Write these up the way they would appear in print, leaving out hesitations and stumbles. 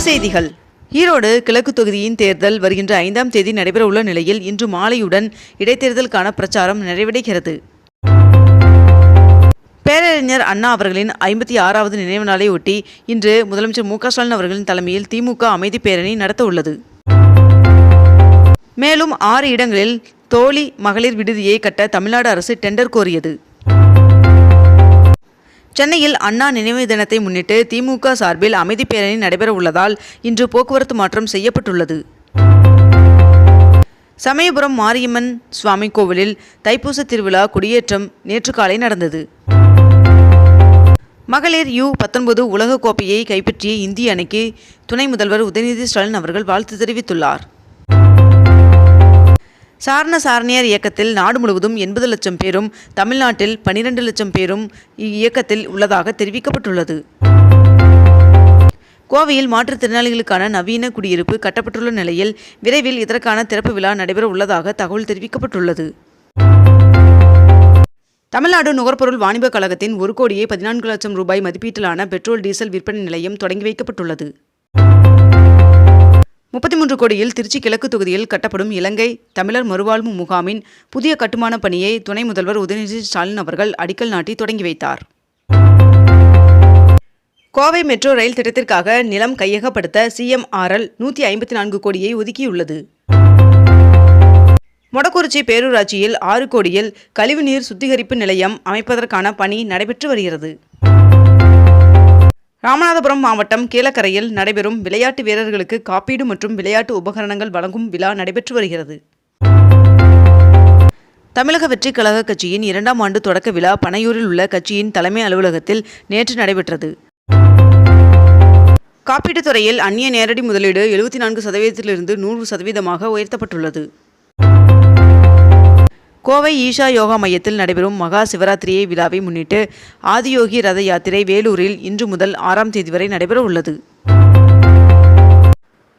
செய்திகள். ஈரோடு கிழக்கு தொகுதியின் தேர்தல் வருகின்ற 5ஆம் தேதி நடைபெறவுள்ள நிலையில் இன்று மாலையுடன் இடைத்தேர்தலுக்கான பிரச்சாரம் நிறைவடைகிறது. பேரறிஞர் அண்ணா அவர்களின் 56வது நினைவு நாளை ஒட்டி இன்று முதலமைச்சர் மு.க.ஸ்டாலின் அவர்களின் தலைமையில் திமுக அமைதி பேரணி நடத்த உள்ளது. மேலும் 6 இடங்களில் தோழி மகளிர் விடுதியை கட்ட தமிழ்நாடு அரசு டெண்டர் கோரியது. சென்னையில் அண்ணா நினைவு தினத்தை முன்னிட்டு திமுக சார்பில் அமைதி பேரணி நடைபெற உள்ளதால் இன்று போக்குவரத்து மாற்றம் செய்யப்பட்டுள்ளது. சமயபுரம் மாரியம்மன் சுவாமி கோவிலில் தைப்பூச திருவிழா கொடியேற்றம் நேற்று காலை நடந்தது. மகளிர் U19 உலகக் கோப்பையை கைப்பற்றிய இந்திய அணிக்கு துணை முதல்வர் உதயநிதி ஸ்டாலின் அவர்கள் வாழ்த்து தெரிவித்துள்ளார். சாரண சாரணியர் இயக்கத்தில் நாடு முழுவதும் 80 லட்சம் பேரும், தமிழ்நாட்டில் 12 லட்சம் பேரும் இயக்கத்தில் உள்ளதாக தெரிவிக்கப்பட்டுள்ளது. கோவையில் மாற்றுத்திறனாளிகளுக்கான நவீன குடியிருப்பு கட்டப்பட்டுள்ள நிலையில் விரைவில் இதற்கான திறப்பு விழா நடைபெற உள்ளதாக தகவல் தெரிவிக்கப்பட்டுள்ளது. தமிழ்நாடு நுகர்பொருள் வாணிபக் கழகத்தின் 1,14 லட்சம் ரூபாய் மதிப்பீட்டிலான பெட்ரோல் டீசல் விற்பனை நிலையம் தொடங்கி வைக்கப்பட்டுள்ளது. 33 கோடியில் திருச்சி கிழக்கு தொகுதியில் கட்டப்படும் இலங்கை தமிழர் மறுவாழ்வு முகாமின் புதிய கட்டுமான பணியை துணை முதல்வர் உதயநிதி ஸ்டாலின் அவர்கள் அடிக்கல் நாட்டி தொடங்கி வைத்தார். கோவை மெட்ரோ ரயில் திட்டத்திற்காக நிலம் கையகப்படுத்த CMRL 154 கோடியை ஒதுக்கியுள்ளது. மொடக்குறிச்சி பேரூராட்சியில் 6 கோடியில் கழிவுநீர் சுத்திகரிப்பு நிலையம் அமைப்பதற்கான பணி நடைபெற்று வருகிறது. ராமநாதபுரம் மாவட்டம் கீழக்கரையில் நடைபெறும் விளையாட்டு வீரர்களுக்கு காப்பீடு மற்றும் விளையாட்டு உபகரணங்கள் வழங்கும் விழா நடைபெற்று வருகிறது. தமிழக வெற்றிக் கழக கட்சியின் 2ஆம் ஆண்டு தொடக்க விழா பனையூரில் உள்ள கட்சியின் தலைமை அலுவலகத்தில் நேற்று நடைபெற்றது. காப்பீட்டுத் துறையில் அந்நிய நேரடி முதலீடு 74%லிருந்து 100% உயர்த்தப்பட்டுள்ளது. கோவை ஈஷா யோகா மையத்தில் நடைபெறும் மகா சிவராத்திரியை விழாவை முன்னிட்டு ஆதியோகி ரத யாத்திரை வேலூரில் இன்று முதல் 6ஆம் தேதி வரை நடைபெற உள்ளது.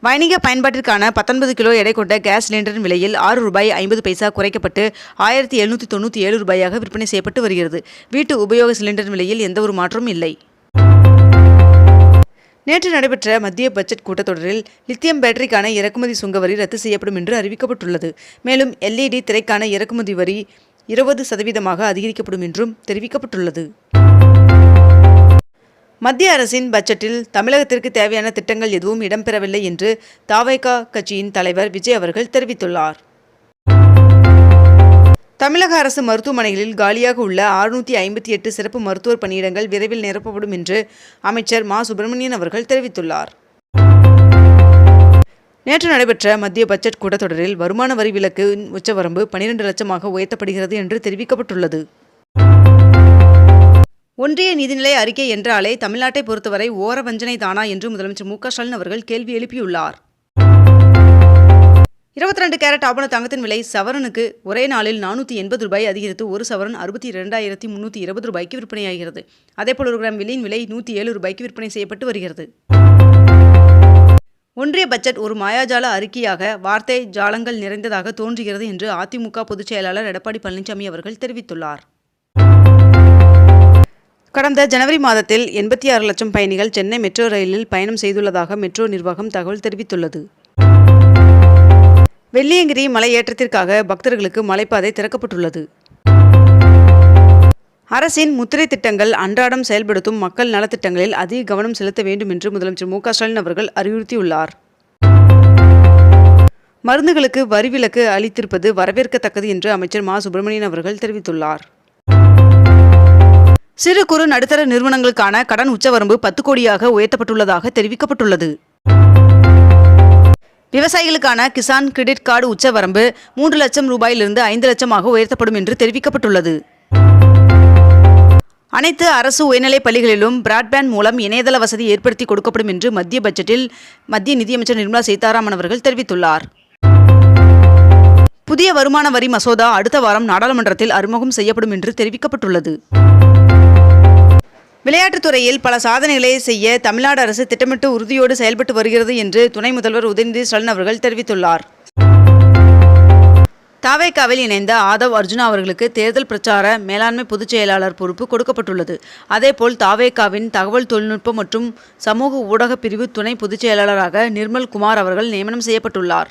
வணிக பயன்பாட்டிற்கான 19 கிலோ எடை கொண்ட கேஸ் சிலிண்டரின் விலையில் ₹6.50 குறைக்கப்பட்டு 1797 ரூபாயாக விற்பனை செய்யப்பட்டு வருகிறது. வீட்டு உபயோக சிலிண்டரின் விலையில் எந்தவொரு மாற்றமும் இல்லை. நேற்று நடைபெற்ற மத்திய பட்ஜெட் கூட்டத்தொடரில் லித்தியம் பேட்டரிக்கான இறக்குமதி சுங்க வரி ரத்து செய்யப்படும் என்று அறிவிக்கப்பட்டுள்ளது. மேலும் LED திரைக்கான இறக்குமதி வரி 20% அதிகரிக்கப்படும் என்றும் தெரிவிக்கப்பட்டுள்ளது. மத்திய அரசின் பட்ஜெட்டில் தமிழகத்திற்கு தேவையான திட்டங்கள் எதுவும் இடம்பெறவில்லை என்று தவேக கட்சியின் தலைவர் விஜய் அவர்கள் தெரிவித்துள்ளார். தமிழக அரசு மருத்துவமனைகளில் காலியாக உள்ள 658 சிறப்பு மருத்துவர் பணியிடங்கள் விரைவில் நிரப்பப்படும் என்று அமைச்சர் மா. சுப்பிரமணியன் அவர்கள் தெரிவித்துள்ளார். நேற்று நடைபெற்ற மத்திய பட்ஜெட் கூட்டத்தொடரில் வருமான வரி விலக்கு உச்சவரம்பு 12 லட்சமாக உயர்த்தப்படுகிறது என்று தெரிவிக்கப்பட்டுள்ளது. ஒன்றிய நிதிநிலை அறிக்கை என்றாலே தமிழ்நாட்டை பொறுத்தவரை ஓர வஞ்சனை தானா என்று முதலமைச்சர் மு.க.ஸ்டாலின் அவர்கள் கேள்வி எழுப்பியுள்ளார். 22 கேரட் ஆபண தங்கத்தின் விலை சவரனுக்கு ஒரே நாளில் ₹480 அதிகரித்து ஒரு சவரன் 62,320 ரூபாய்க்கு விற்பனையாகிறது. அதேபோல் 1 கிராம் வெள்ளியின் விலை ₹107 விற்பனை செய்யப்பட்டு வருகிறது. ஒன்றிய பட்ஜெட் ஒரு மாயாஜால அறிக்கையாக வார்த்தை ஜாலங்கள் நிறைந்ததாக தோன்றுகிறது என்று அதிமுக பொதுச் செயலாளர் எடப்பாடி பழனிசாமி அவர்கள் தெரிவித்துள்ளார். கடந்த ஜனவரி மாதத்தில் 86 லட்சம் பயணிகள் சென்னை மெட்ரோ ரயிலில் பயணம் செய்துள்ளதாக மெட்ரோ நிர்வாகம் தகவல் தெரிவித்துள்ளது. வெள்ளியங்கிரி மலை ஏற்றத்திற்காக பக்தர்களுக்கு மலைப்பாதை திறக்கப்பட்டுள்ளது. அரசின் முத்திரை திட்டங்கள் அன்றாடம் செயல்படுத்தும் மக்கள் நலத்திட்டங்களில் அதிக கவனம் செலுத்த வேண்டும் என்று முதலமைச்சர் மு.க.ஸ்டாலின் அவர்கள் அறிவுறுத்தியுள்ளார். மருந்துகளுக்கு வரி விலக்கு அளித்திருப்பது வரவேற்கத்தக்கது என்று அமைச்சர் மா. சுப்பிரமணியன் அவர்கள் தெரிவித்துள்ளார். சிறு குறு நடுத்தர நிறுவனங்களுக்கான கடன் உச்சவரம்பு 10 கோடியாக உயர்த்தப்பட்டுள்ளதாக தெரிவிக்கப்பட்டுள்ளது. விவசாயிகளுக்கான கிசான் கிரெடிட் கார்டு உச்சவரம்பு 3 லட்சம் ரூபாயிலிருந்து 5 லட்சமாக உயர்த்தப்படும் என்று தெரிவிக்கப்பட்டுள்ளது. அனைத்து அரசு உயர்நிலைப் பள்ளிகளிலும் பிராட்பேண்ட் மூலம் இணையதள வசதி ஏற்படுத்தி கொடுக்கப்படும் என்று மத்திய பட்ஜெட்டில் மத்திய நிதியமைச்சர் நிர்மலா சீதாராமன் அவர்கள் தெரிவித்துள்ளார். புதிய வருமான வரி மசோதா அடுத்த வாரம் நாடாளுமன்றத்தில் அறிமுகம் செய்யப்படும் என்று தெரிவிக்கப்பட்டுள்ளது. விளையாட்டுத் துறையில் பல சாதனைகளை செய்ய தமிழ்நாடு அரசு திட்டமிட்டு உறுதியோடு செயல்பட்டு வருகிறது என்று துணை முதல்வர் உதயநிதி ஸ்டாலின் அவர்கள் தெரிவித்துள்ளார். தாவேகாவில் இணைந்த ஆதவ் அர்ஜுனா அவர்களுக்கு தேர்தல் பிரச்சார மேலாண்மை பொதுச் செயலாளர் பொறுப்பு கொடுக்கப்பட்டுள்ளது. அதேபோல் தாவேகாவின் தகவல் தொழில்நுட்பம் மற்றும் சமூக ஊடக பிரிவு துணை பொதுச் செயலாளராக நிர்மல் குமார் அவர்கள் நியமனம் செய்யப்பட்டுள்ளார்.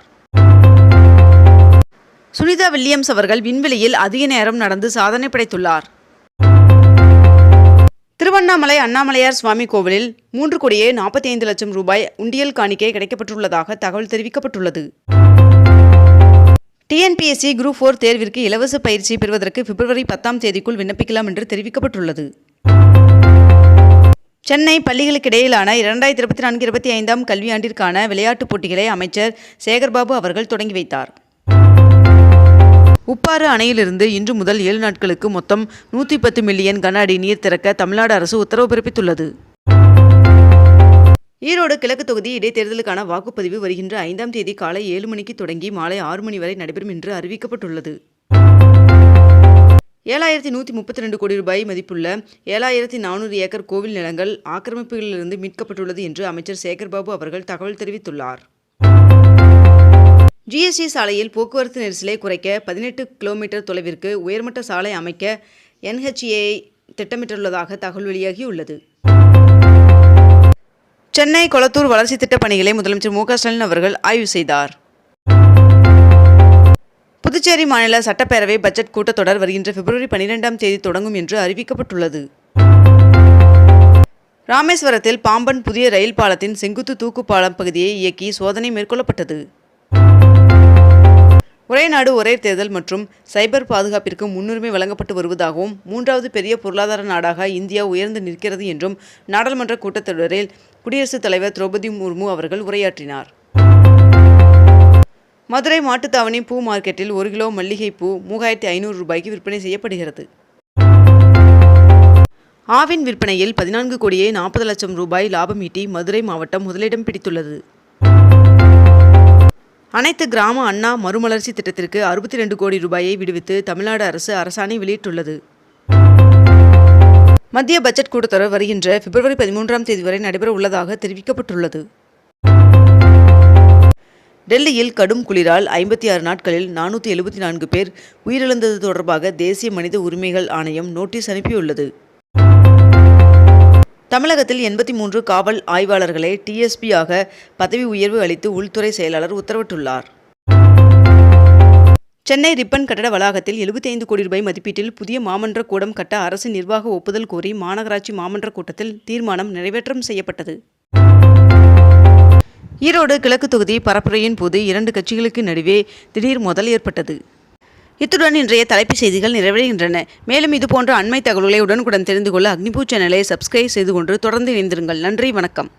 சுனிதா வில்லியம்ஸ் அவர்கள் விண்வெளியில் அதிக நேரம் நடந்து சாதனை படைத்துள்ளார். திருவண்ணாமலை அண்ணாமலையார் சுவாமி கோவிலில் 3,45,00,000 ரூபாய் உண்டியல் காணிக்கை கிடைக்கப்பட்டுள்ளதாக தகவல் தெரிவிக்கப்பட்டுள்ளது. TNPSC Group 4 தேர்விற்கு இலவச பயிற்சி பெறுவதற்கு பிப்ரவரி 10ஆம் தேதிக்குள் விண்ணப்பிக்கலாம் என்று தெரிவிக்கப்பட்டுள்ளது. சென்னை பள்ளிகளுக்கிடையிலான 2024-25 கல்வியாண்டிற்கான விளையாட்டுப் போட்டிகளை அமைச்சர் சேகர்பாபு அவர்கள் தொடங்கி வைத்தார். உப்பாறு அணையிலிருந்து இன்று முதல் 7 நாட்களுக்கு மொத்தம் 110 மில்லியன் கன அடி நீர் திறக்க தமிழ்நாடு அரசு உத்தரவு பிறப்பித்துள்ளது. ஈரோடு கிழக்கு தொகுதி இடைத்தேர்தலுக்கான வாக்குப்பதிவு வருகின்ற 5ஆம் தேதி காலை 7 மணிக்கு தொடங்கி மாலை 6 மணி வரை நடைபெறும் என்று அறிவிக்கப்பட்டுள்ளது. 7,132 கோடி ரூபாய் மதிப்புள்ள 7,400 ஏக்கர் கோவில் நிலங்கள் ஆக்கிரமிப்புகளிலிருந்து மீட்கப்பட்டுள்ளது என்று அமைச்சர் சேகர்பாபு அவர்கள் தகவல் தெரிவித்துள்ளார். GST சாலையில் போக்குவரத்து நெரிசலை குறைக்க 18 கிலோமீட்டர் தொலைவிற்கு உயர்மட்ட சாலை அமைக்க NHAI திட்டமிட்டுள்ளதாக தகவல் வெளியாகியுள்ளது. சென்னை கொளத்தூர் வளர்ச்சி திட்டப் பணிகளை முதலமைச்சர் மு க ஸ்டாலின் அவர்கள் ஆய்வு செய்தார். புதுச்சேரி மாநில சட்டப்பேரவை பட்ஜெட் கூட்டத்தொடர் வருகின்ற பிப்ரவரி 12ஆம் தேதி தொடங்கும் என்று அறிவிக்கப்பட்டுள்ளது. ராமேஸ்வரத்தில் பாம்பன் புதிய ரயில் பாலத்தின் செங்குத்து தூக்கு பாலம் பகுதியை இயக்கி சோதனை மேற்கொள்ளப்பட்டது. ஒரே நாடு ஒரே தேர்தல் மற்றும் சைபர் பாதுகாப்பிற்கு முன்னுரிமை வழங்கப்பட்டு வருவதாகவும் 3வது பெரிய பொருளாதார நாடாக இந்தியா உயர்ந்து நிற்கிறது என்றும் நாடாளுமன்ற கூட்டத்தொடரில் குடியரசுத் தலைவர் திரௌபதி முர்மு அவர்கள் உரையாற்றினார். மதுரை மாட்டுத்தாவணி பூ மார்க்கெட்டில் 1 கிலோ மல்லிகைப்பூ 3,500 ரூபாய்க்கு விற்பனை செய்யப்படுகிறது. ஆவின் விற்பனையில் 14,40,00,000 ரூபாய் லாபம் ஈட்டி மதுரை மாவட்டம் முதலிடம் பிடித்துள்ளது. அனைத்து கிராம அண்ணா மறுமலர்ச்சி திட்டத்திற்கு 62 கோடி ரூபாயை விடுவித்து தமிழ்நாடு அரசு அரசாணை வெளியிட்டுள்ளது. மத்திய பட்ஜெட் கூட்டத்தொடர் வருகின்ற பிப்ரவரி 13ஆம் தேதி வரை நடைபெற உள்ளதாக தெரிவிக்கப்பட்டுள்ளது. டெல்லியில் கடும் குளிரால் 56 நாட்களில் 474 பேர் உயிரிழந்தது தொடர்பாக தேசிய மனித உரிமைகள் ஆணையம் நோட்டீஸ் அனுப்பியுள்ளது. தமிழகத்தில் 83 காவல் ஆய்வாளர்களை TSP ஆக பதவி உயர்வு அளித்து உள்துறை செயலாளர் உத்தரவிட்டுள்ளார். சென்னை ரிப்பன் கட்டட வளாகத்தில் 75 கோடி ரூபாய் மதிப்பீட்டில் புதிய மாமன்ற கூடம் கட்ட அரசு நிர்வாக ஒப்புதல் கோரி மாநகராட்சி மாமன்ற கூட்டத்தில் தீர்மானம் நிறைவேற்றம் செய்யப்பட்டது. ஈரோடு கிழக்கு தொகுதி பரப்புரையின் போது 2 கட்சிகளுக்கு நடுவே திடீர் மோதல் ஏற்பட்டது. இத்துடன் இன்றைய தலைப்புச் செய்திகள் நிறைவடைகின்றன. மேலும் இதுபோன்ற அண்மை தகவல்களை உடனுக்குடன் தெரிந்து கொள்ள அக்னிபூ சேனலை சப்ஸ்கிரைப் செய்து கொண்டு தொடர்ந்து இணைந்திருங்கள். நன்றி, வணக்கம்.